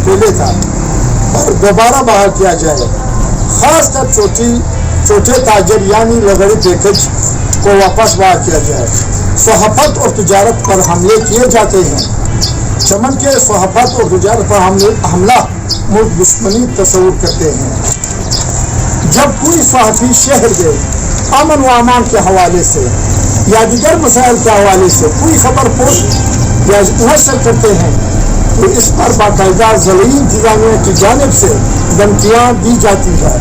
पहले था और दोबारा बहाल किया जाए। खास कर छोटे ताजर यानी लगड़ी पैकेज को वापस बहाल किया जाए। सोहबत और तिजारत पर हमले किए जाते हैं। चमन के सोहबत और तिजारत पर हमला मुल्क दुश्मनी तस्वुर करते हैं। जब कोई सहाफ़ी शहर गए अमन व अमान के हवाले से या दीगर मसाइल के हवाले से कोई खबर पोस्ट या नशर करते हैं तो इस पर बाकायदा ज़लील इंतज़ामिया की जानिब से धमकियाँ दी जाती है,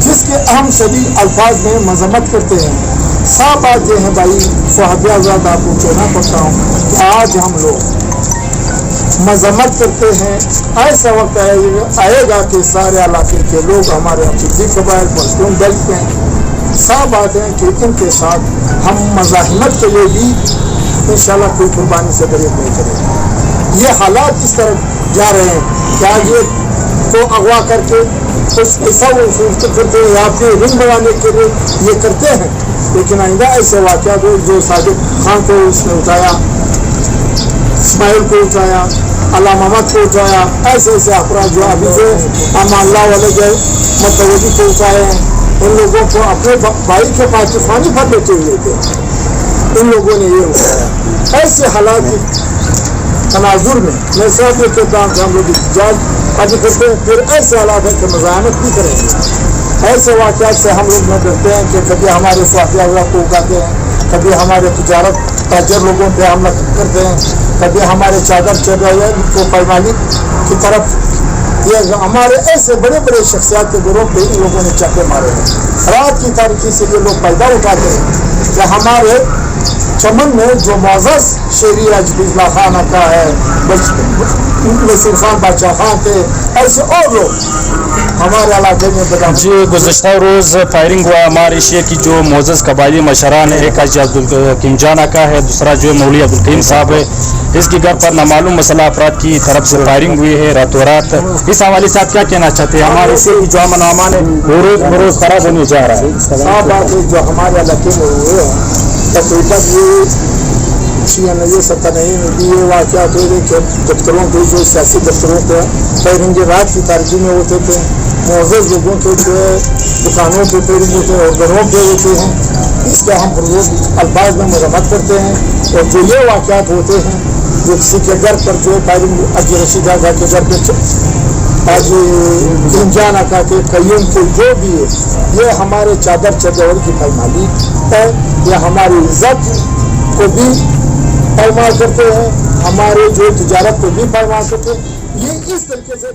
जिसके अहम शदीद अल्फाज में मजम्मत करते हैं। साफ बात यह है भाई साहब आज़ाद, आपको कहना पड़ता हूँ कि आज हम लोग मजम्मत करते हैं। ऐसा वक्त आएगा कि सारे इलाके के लोग हमारे अफीदी कबाइल पश्तून बेल्ट में साफ बात है कि इनके साथ हम मज़ाहमत के लिए भी इंशाल्लाह कोई कुर्बानी से दरेक नहीं करेंगे। ये हालात इस तरह जा रहे हैं कि आज ये को अगवा करके कुछ ऐसा वो करते हैं, अपने रिंग बनाने के लिए ये करते हैं, लेकिन आइंदा ऐसे वाक़यात हो जो साजिद खान को इसने उठाया, इस्माइल को उठाया, अला मोहम्मद को उठाया, ऐसे ऐसे अपराध जो अभी जो अल्लाह वाले गए मतवजी को उठाए हैं, इन लोगों को अपने भाई के पाकिस्तानी पर लेते हुए थे, इन लोगों ने ये उठाया। ऐसे हालात की तनाजुर में मैं सब ये कहता हूँ कि हम लोग आज करते हैं, फिर ऐसे हालात है कि मज़ाहमत भी करेंगे। ऐसे वाक़यात से हम लोग न डरते हैं कि कभी हमारे स्वास्थ्य को उगाते हैं, कभी हमारे तिजारत ताजर लोगों पर हमला करते हैं, कभी हमारे चादर चढ़ाए को पैमानी की तरफ ये हमारे ऐसे बड़े बड़े शख्सियात के घरों पे इन लोगों ने चाके मारे हैं। रात की तारीकी से ये लोग पैदा उठाते हैं कि हमारे चमन में जो मोअज़्ज़ज़ शेरी अजबिल्ला खान का है, नसीर खान बादशाह खान थे, ऐसे और लोग हमारे इलाके में बता जी। गुज़श्ता रोज़ फायरिंग हुआ हमारे शेर की जो मोअज़्ज़ज़ कबायली मशरान है, एक अब्दुल किमजाना का है, दूसरा जो मौलवी अब्दुल करीम साहब है, इसके घर पर नामालूम मसला अफराद की तरफ से फायरिंग हुई है रातों रात। इस हवाले से आप क्या कहना चाहते हैं? हमारे शेर की जो अमन अमान है रोज़ बरोज़ खराब होने जा रहा है। साफ बात है जो हमारे इलाके में हुए हैं तकरीबन ये 96-97 में भी ये वाक़यात हुए कि दफ्तरों के जो सियासी दफ्तरों पर फायरिंग रात की तारीकी में होते थे, मुअज़्ज़ज़ लोगों के जो है दुकानों पर फायरिंग होते हैं और घरों पर होते हैं। इसका हम अल्फाज में मजम्मत करते हैं। और जो ये वाक़यात होते हैं जो किसी के घर पर जो है फायरिंग अजी रशीद आगा के घर पर आज किमजान आका के कय्यूम के जो भी है, ये हमारे चादर चदौर की पैमाली है। ये हमारी इज्जत को भी पैमाल करते हैं, हमारे जो तिजारत को भी पैमाल करते हैं। ये इस तरीके से